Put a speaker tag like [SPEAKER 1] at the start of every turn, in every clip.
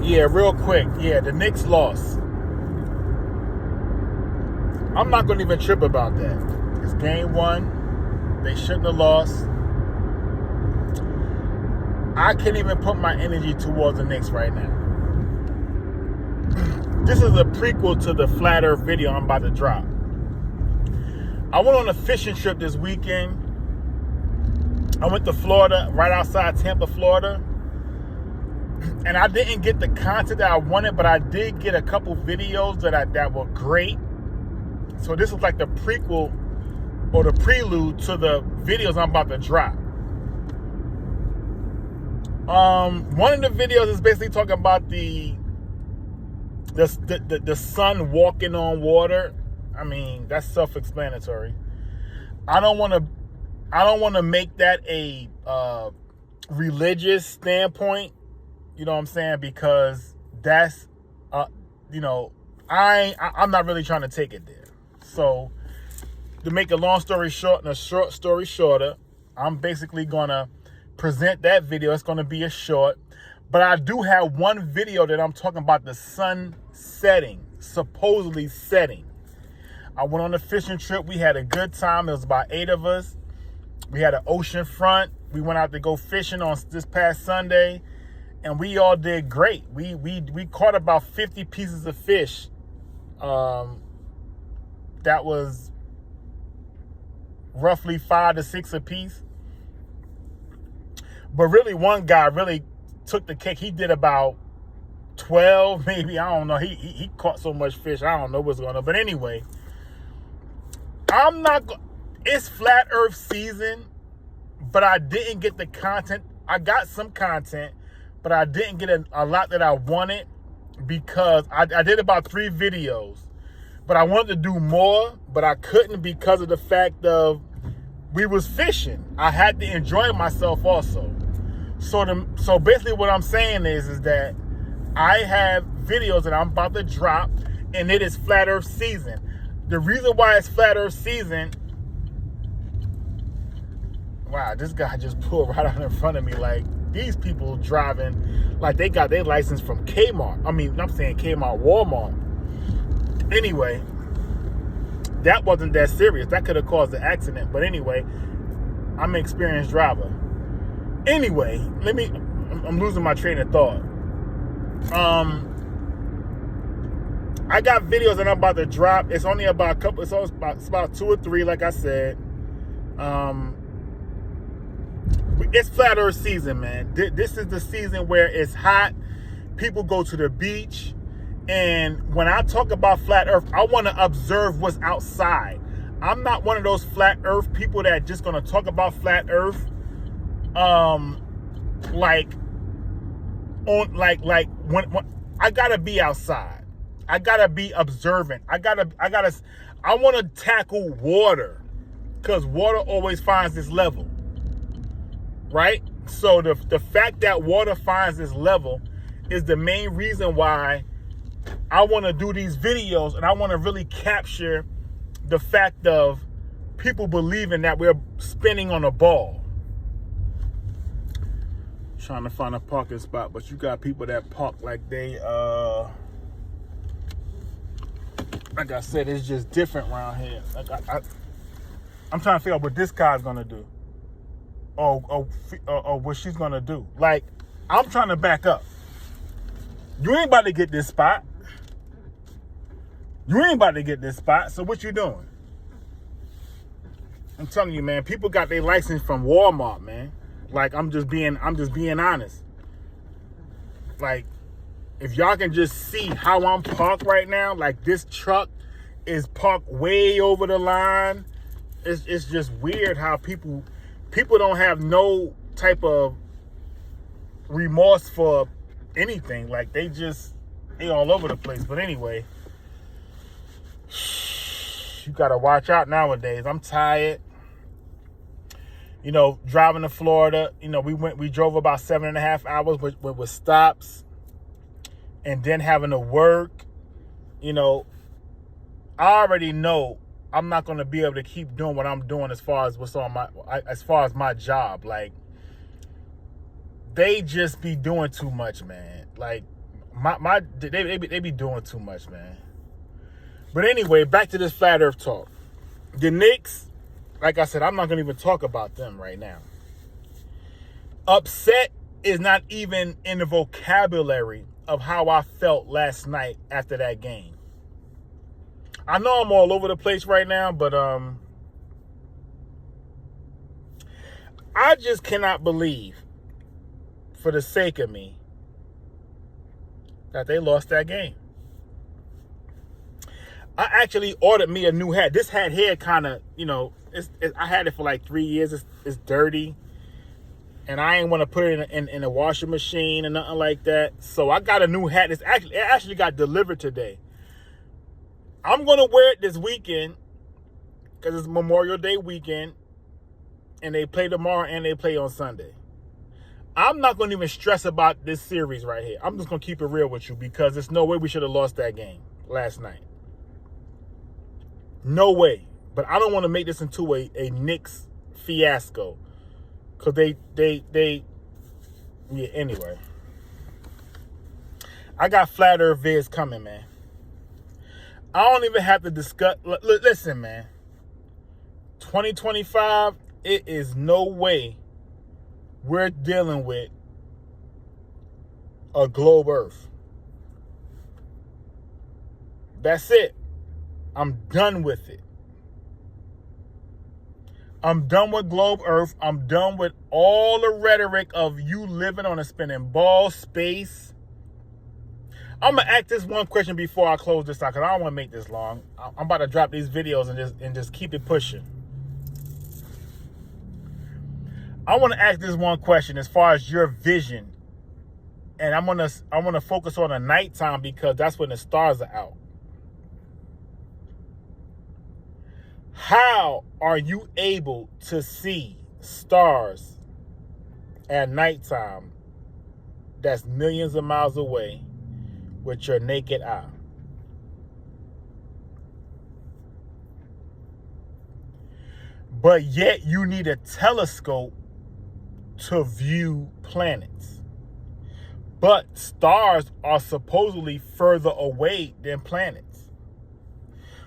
[SPEAKER 1] Yeah, real quick. Yeah, the Knicks lost. I'm not going to even trip about that. It's game one. They shouldn't have lost. I can't even put my energy towards the Knicks right now. This is a prequel to the Flat Earth video I'm about to drop. I went on a fishing trip this weekend. I went to Florida, right outside Tampa, Florida. And I didn't get the content that I wanted, but I did get a couple videos that were great. So this is like the prequel or the prelude to the videos I'm about to drop. One of the videos is basically talking about the sun walking on water. I mean, that's self-explanatory. I don't want to make that a religious standpoint. You know what I'm saying? Because that's I'm not really trying to take it there. So to make a long story short and a short story shorter, I'm basically gonna present that video. It's gonna be a short, but I do have one video that I'm talking about the sun setting, supposedly setting. I went on a fishing trip. We had a good time. It was about 8 of us. We had an ocean front. We went out to go fishing on this past Sunday, and we all did great. We caught about 50 pieces of fish. That was roughly 5 to 6 a piece. But really, one guy really took the cake. He did about 12, maybe. I don't know. He caught so much fish. I don't know what's going on. But anyway, it's Flat Earth season, but I didn't get the content. I got some content, but I didn't get a lot that I wanted because I did about 3 videos. But I wanted to do more, but I couldn't because of the fact of we was fishing. I had to enjoy myself also. So basically what I'm saying is that I have videos that I'm about to drop, and it is Flat Earth season. The reason why it's Flat Earth season, wow, this guy just pulled right out in front of me. Like, these people driving like they got their license from Kmart. I mean, I'm saying Kmart, Walmart. Anyway, that wasn't that serious. That could have caused an accident. But anyway, I'm an experienced driver. Anyway, I'm losing my train of thought. I got videos that I'm about to drop. It's only about a couple, it's about 2 or 3, like I said. It's Flat Earth season, man. This is the season where it's hot. People go to the beach. And when I talk about Flat Earth, I want to observe what's outside. I'm not one of those Flat Earth people that just going to talk about Flat Earth when I got to be outside. I got to be observant. I want to tackle water, because water always finds this level. Right? So the fact that water finds this level is the main reason why I want to do these videos, and I want to really capture the fact of people believing that we're spinning on a ball. Trying to find a parking spot, but you got people that park like they, like I said, it's just different around here. Like I'm trying to figure out what this guy's gonna do, or what she's gonna do. Like, I'm trying to back up. You ain't about to get this spot. So what you doing? I'm telling you, man, people got their license from Walmart, man. Like, I'm just being honest. Like, if y'all can just see how I'm parked right now, like, this truck is parked way over the line. It's just weird how people don't have no type of remorse for anything. Like, they all over the place. But anyway, you gotta watch out nowadays. I'm tired. You know, driving to Florida, you know, we drove about 7.5 hours with stops, and then having to work. You know, I already know I'm not going to be able to keep doing what I'm doing as far as my job. Like, they just be doing too much, man. Like, They be doing too much, man. But anyway, back to this flat earth talk. The Knicks, like I said, I'm not gonna even talk about them right now. Upset is not even in the vocabulary of how I felt last night after that game. I know I'm all over the place right now, but I just cannot believe, for the sake of me, that they lost that game. I actually ordered me a new hat. This hat here kind of, I had it for like 3 years. It's dirty. And I ain't want to put it in a washing machine or nothing like that. So I got a new hat. It actually got delivered today. I'm going to wear it this weekend because it's Memorial Day weekend. And they play tomorrow and they play on Sunday. I'm not going to even stress about this series right here. I'm just going to keep it real with you because there's no way we should have lost that game last night. No way. But I don't want to make this into a Knicks fiasco. Because anyway. I got Flat Earth vids coming, man. I don't even have to discuss. Listen, man. 2025, it is no way we're dealing with a globe Earth. That's it. I'm done with it. I'm done with globe Earth. I'm done with all the rhetoric of you living on a spinning ball space. I'm going to ask this one question before I close this out because I don't want to make this long. I'm about to drop these videos and just keep it pushing. I want to ask this one question as far as your vision. And I want to focus on the nighttime because that's when the stars are out. How are you able to see stars at nighttime that's millions of miles away with your naked eye? But yet you need a telescope to view planets. But stars are supposedly further away than planets.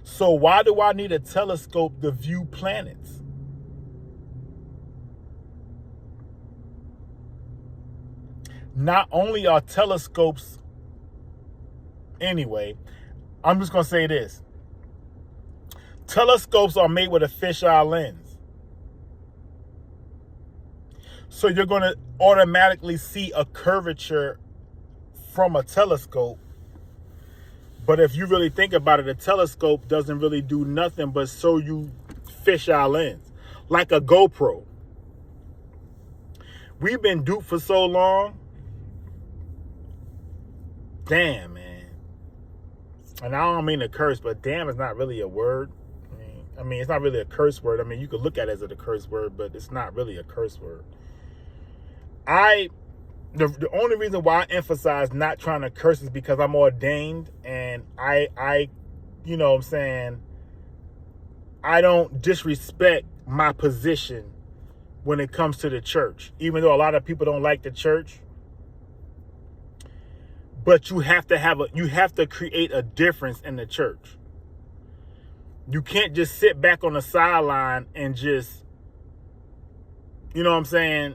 [SPEAKER 1] So why do I need a telescope to view planets? Not only are telescopes, anyway, I'm just going to say this. Telescopes are made with a fisheye lens. So you're going to automatically see a curvature from a telescope. But if you really think about it, a telescope doesn't really do nothing but show you fisheye lens, like a GoPro. We've been duped for so long. Damn, man. And I don't mean to curse, but damn is not really a word. I mean, it's not really a curse word. I mean, you could look at it as a curse word, but it's not really a curse word. The only reason why I emphasize not trying to curse is because I'm ordained and I you know what I'm saying, I don't disrespect my position when it comes to the church, even though a lot of people don't like the church. But you have to create a difference in the church. You can't just sit back on the sideline and just, you know what I'm saying,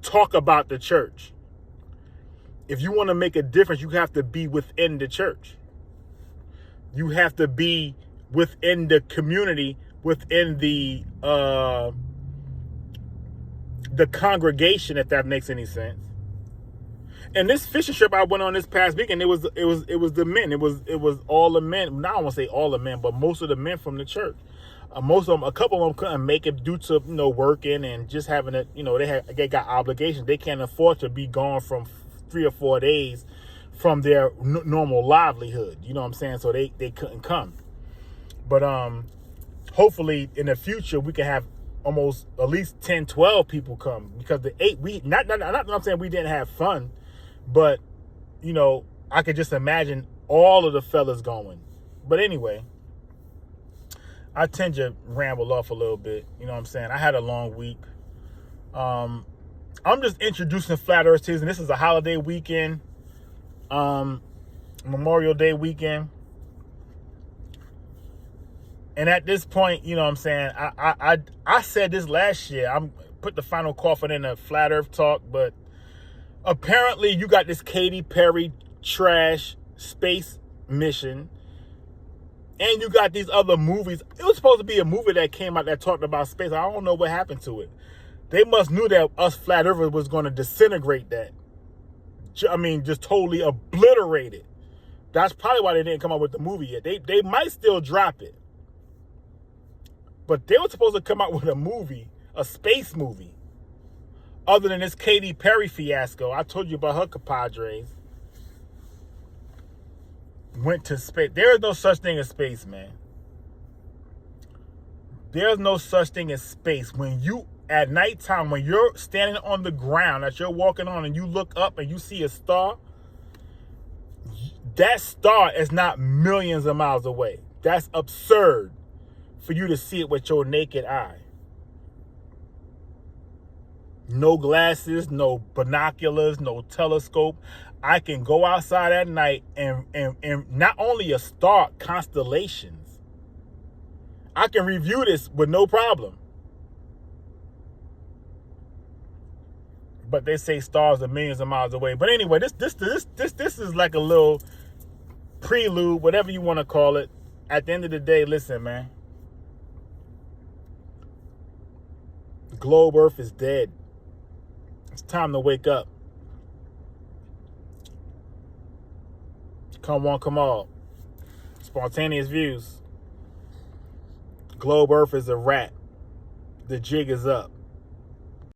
[SPEAKER 1] talk about the church. If you want to make a difference, you have to be within the church. You have to be within the community, within the congregation, if that makes any sense. And this fishing trip I went on this past weekend, it was the men. It was all the men. Now I won't say all the men, but most of the men from the church. Most of them, a couple of them couldn't make it due to working and just having it. They got obligations. They can't afford to be gone from 3 or 4 days from their normal livelihood. You know what I'm saying? So they couldn't come. But hopefully in the future we can have almost at least 10, 12 people come, because the 8 we not I'm saying we didn't have fun, but I could just imagine all of the fellas going. But anyway, I tend to ramble off a little bit. You know what I'm saying? I had a long week. I'm just introducing Flat Earth season. This is a holiday weekend. Memorial Day weekend. And at this point, you know what I'm saying, I said this last year. I'm put the final coffin in a flat earth talk, but apparently you got this Katy Perry trash space mission, and you got these other movies. It was supposed to be a movie that came out that talked about space. I don't know what happened to it. They must knew that us flat earthers was going to disintegrate that. I mean, just totally obliterate it. That's probably why they didn't come up with the movie yet. They might still drop it. But they were supposed to come out with a movie, a space movie, other than this Katy Perry fiasco. I told you about her compadres. Went to space. There is no such thing as space, man. There's no such thing as space. When you, at nighttime, when you're standing on the ground that you're walking on and you look up and you see a star, that star is not millions of miles away. That's absurd for you to see it with your naked eye. No glasses, no binoculars, no telescope. I can go outside at night and not only a star, constellations. I can review this with no problem. But they say stars are millions of miles away. But anyway, this is like a little prelude, whatever you want to call it. At the end of the day, listen, man. Globe Earth is dead. It's time to wake up. Come on, come on. Spontaneous views. Globe Earth is a rat. The jig is up.